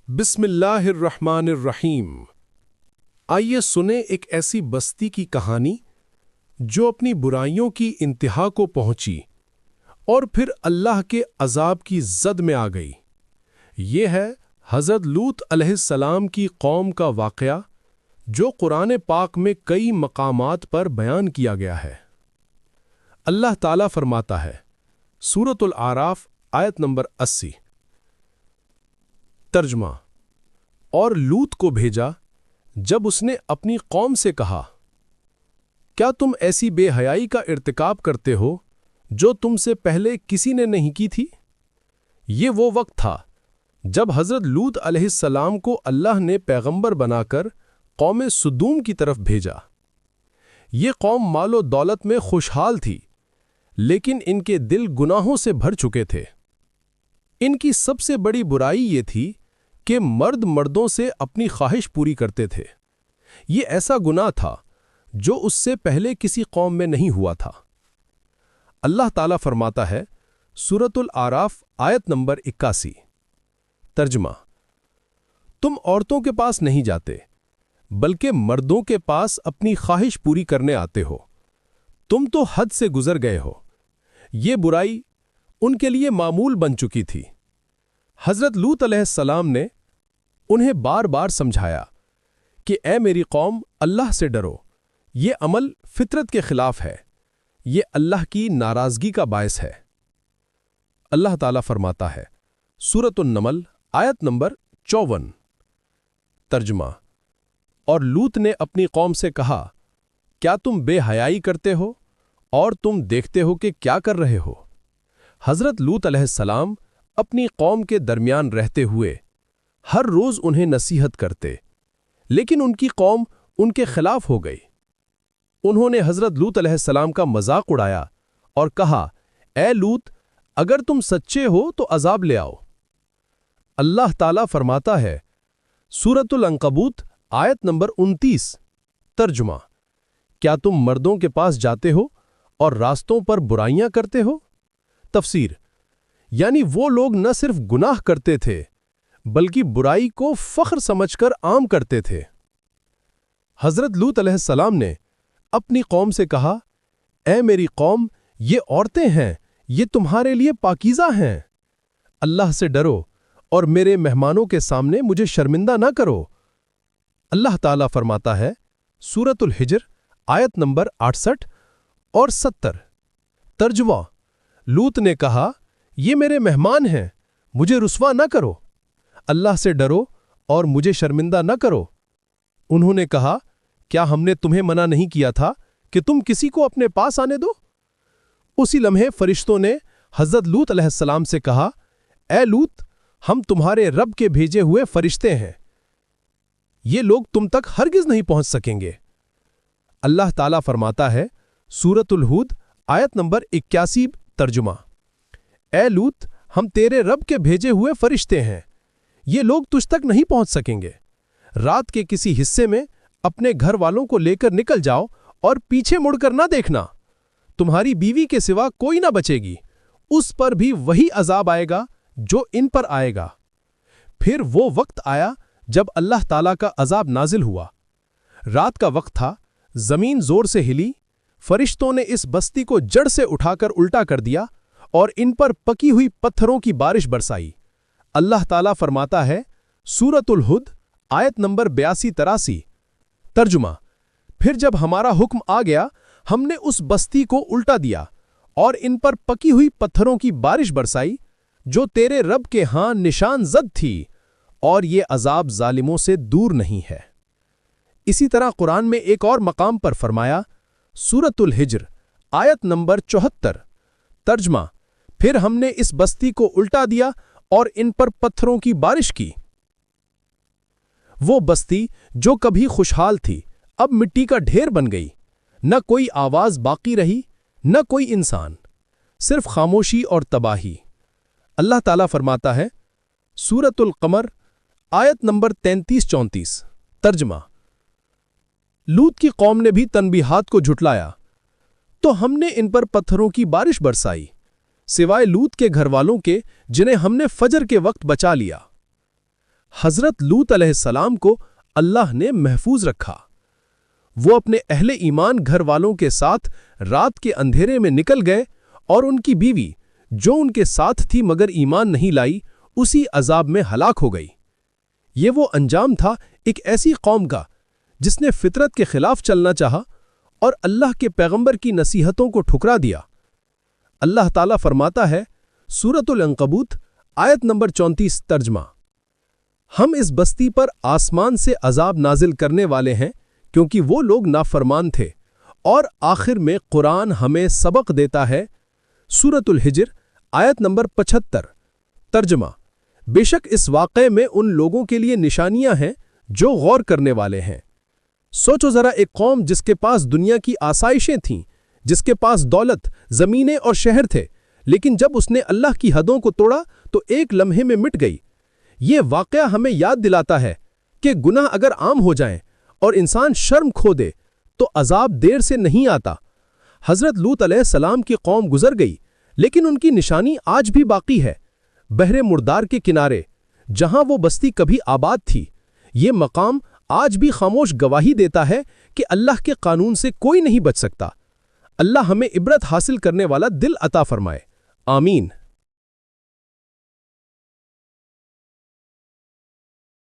बिस्मिल्लाहिर्रहमानिर्रहीम। आइए सुने एक ऐसी बस्ती की कहानी जो अपनी बुराइयों की इंतहा को पहुंची और फिर अल्लाह के अजाब की जद में आ गई। ये है हज़रत लूत अलैहिस्सलाम की कौम का वाक़या जो कुरान पाक में कई मकामात पर बयान किया गया है। अल्लाह ताला फरमाता है, सूरतुल आराफ आयत नंबर 80। तर्जुमा। और लूत को भेजा जब उसने अपनी कौम से कहा, क्या तुम ऐसी बेहयाई का इर्तिकाब करते हो जो तुमसे पहले किसी ने नहीं की थी? ये वो वक्त था जब हज़रत लूत अलैहिस्सलाम को अल्लाह ने पैगंबर बनाकर कौम सुदूम की तरफ भेजा। ये कौम मालो दौलत में खुशहाल थी, लेकिन इनके दिल गुनाहों से भर चुके थे। इनकी सबसे बड़ी बुराई ये थी कि मर्द मर्दों से अपनी ख्वाहिश पूरी करते थे। ये ऐसा गुनाह था जो उससे पहले किसी कौम में नहीं हुआ था। अल्लाह ताला फरमाता है, सूरतुल आराफ आयत नंबर 81। तर्जुमा। तुम औरतों के पास नहीं जाते, बल्कि मर्दों के पास अपनी ख्वाहिश पूरी करने आते हो। तुम तो हद से गुजर गए हो। ये बुराई उनके लिए मामूल बन चुकी थी। हज़रत लूत अलैहिस्सलाम ने उन्हें बार बार समझाया कि ऐ मेरी कौम, अल्लाह से डरो। ये अमल फितरत के खिलाफ है। ये अल्लाह की नाराज़गी का बायस है। अल्लाह ताला फरमाता है, सूरतुन नमल आयत नंबर 54। तर्जुमा। और लूत ने अपनी कौम से कहा, क्या तुम बेहयाई करते हो और तुम देखते हो कि क्या कर रहे हो? हज़रत लूत अलैहिस्सलाम अपनी कौम के दरमियान रहते हुए हर रोज उन्हें नसीहत करते, लेकिन उनकी कौम उनके खिलाफ हो गई। उन्होंने हज़रत लूत अलैहिस्सलाम का मजाक उड़ाया और कहा, ए लूत, अगर तुम सच्चे हो तो अजाब ले आओ। अल्लाह ताला फरमाता है, सूरतुल अंकबूत आयत नंबर 29। तर्जुमा। क्या तुम मर्दों के पास जाते हो और रास्तों पर बुराइयां करते हो? तफसीर, यानी वो लोग न सिर्फ गुनाह करते थे बल्कि बुराई को फख्र समझकर आम करते थे। हज़रत लूत अलैहिस्सलाम ने अपनी कौम से कहा, ऐ मेरी कौम, ये औरतें हैं, ये तुम्हारे लिए पाकीज़ा हैं। अल्लाह से डरो और मेरे मेहमानों के सामने मुझे शर्मिंदा ना करो। अल्लाह ताला फरमाता है, सूरतुल हिज्र आयत नंबर 68 और 70। तर्जुमा। लूत ने कहा, ये मेरे मेहमान हैं, मुझे रुस्वा ना करो। अल्लाह से डरो और मुझे शर्मिंदा न करो। उन्होंने कहा, क्या हमने तुम्हें मना नहीं किया था कि तुम किसी को अपने पास आने दो? उसी लम्हे फरिश्तों ने हज़रत लूत अलैहिस्सलाम से कहा, ए लूत, हम तुम्हारे रब के भेजे हुए फरिश्ते हैं। ये लोग तुम तक हरगिज नहीं पहुंच सकेंगे। अल्लाह ताला फरमाता है, सूरतुल हूद आयत नंबर 81। तर्जुमा। ए लूत, हम तेरे रब के भेजे हुए फरिश्ते हैं। ये लोग तुझ तक नहीं पहुंच सकेंगे। रात के किसी हिस्से में अपने घर वालों को लेकर निकल जाओ और पीछे मुड़कर ना देखना। तुम्हारी बीवी के सिवा कोई ना बचेगी। उस पर भी वही अजाब आएगा जो इन पर आएगा। फिर वो वक्त आया जब अल्लाह ताला का अजाब नाजिल हुआ। रात का वक्त था, जमीन जोर से हिली। फरिश्तों ने इस बस्ती को जड़ से उठाकर उल्टा कर दिया और इन पर पकी हुई पत्थरों की बारिश बरसाई। अल्लाह ताला फरमाता है, सूरतुल हुद आयत नंबर 82-83। तर्जुमा। फिर जब हमारा हुक्म आ गया, हमने उस बस्ती को उल्टा दिया और इन पर पकी हुई पत्थरों की बारिश बरसाई जो तेरे रब के हां निशान जद थी, और ये अजाब जालिमों से दूर नहीं है। इसी तरह कुरान में एक और मकाम पर फरमाया, सूरतुल हिज्र आयत नंबर 74। तर्जुमा। फिर हमने इस बस्ती को उल्टा दिया और इन पर पत्थरों की बारिश की। वो बस्ती जो कभी खुशहाल थी, अब मिट्टी का ढेर बन गई। न कोई आवाज बाकी रही, न कोई इंसान, सिर्फ खामोशी और तबाही। अल्लाह ताला फरमाता है, सूरतुल कमर आयत नंबर 33-34। तर्जुमा। लूत की कौम ने भी तनबीहात को झुटलाया, तो हमने इन पर पत्थरों की बारिश बरसाई, सिवाय लूत के घरवालों के जिन्हें हमने फजर के वक्त बचा लिया। حضرت لوط علیہ السلام کو اللہ نے محفوظ رکھا۔ وہ اپنے اہل ایمان گھر والوں کے ساتھ رات کے اندھیرے میں نکل گئے اور ان کی بیوی جو ان کے ساتھ تھی مگر ایمان نہیں لائی اسی عذاب میں ہلاک ہو گئی۔ یہ وہ انجام تھا ایک ایسی قوم کا جس نے فطرت کے خلاف چلنا چاہا اور اللہ کے پیغمبر کی نصیحتوں کو ٹھکرا دیا۔ اللہ تعالیٰ فرماتا ہے سورۃ العنکبوت آیت نمبر 34 ترجمہ: ہم اس بستی پر آسمان سے عذاب نازل کرنے والے ہیں کیونکہ وہ لوگ نافرمان تھے۔ اور آخر میں قرآن ہمیں سبق دیتا ہے سورۃ الحجر آیت نمبر 75 ترجمہ: بے شک اس واقعے میں ان لوگوں کے لیے نشانیاں ہیں جو غور کرنے والے ہیں۔ سوچو ذرا، ایک قوم جس کے پاس دنیا کی آسائشیں تھیں، جس کے پاس دولت، زمینیں اور شہر تھے، لیکن جب اس نے اللہ کی حدوں کو توڑا تو ایک لمحے میں مٹ گئی۔ یہ واقعہ ہمیں یاد دلاتا ہے کہ گناہ اگر عام ہو جائیں اور انسان شرم کھو دے تو عذاب دیر سے نہیں آتا۔ حضرت لوط علیہ السلام کی قوم گزر گئی لیکن ان کی نشانی آج بھی باقی ہے۔ بحر مردار کے کنارے جہاں وہ بستی کبھی آباد تھی، یہ مقام آج بھی خاموش گواہی دیتا ہے کہ اللہ کے قانون سے کوئی نہیں بچ سکتا۔ اللہ ہمیں عبرت حاصل کرنے والا دل عطا فرمائے، آمین۔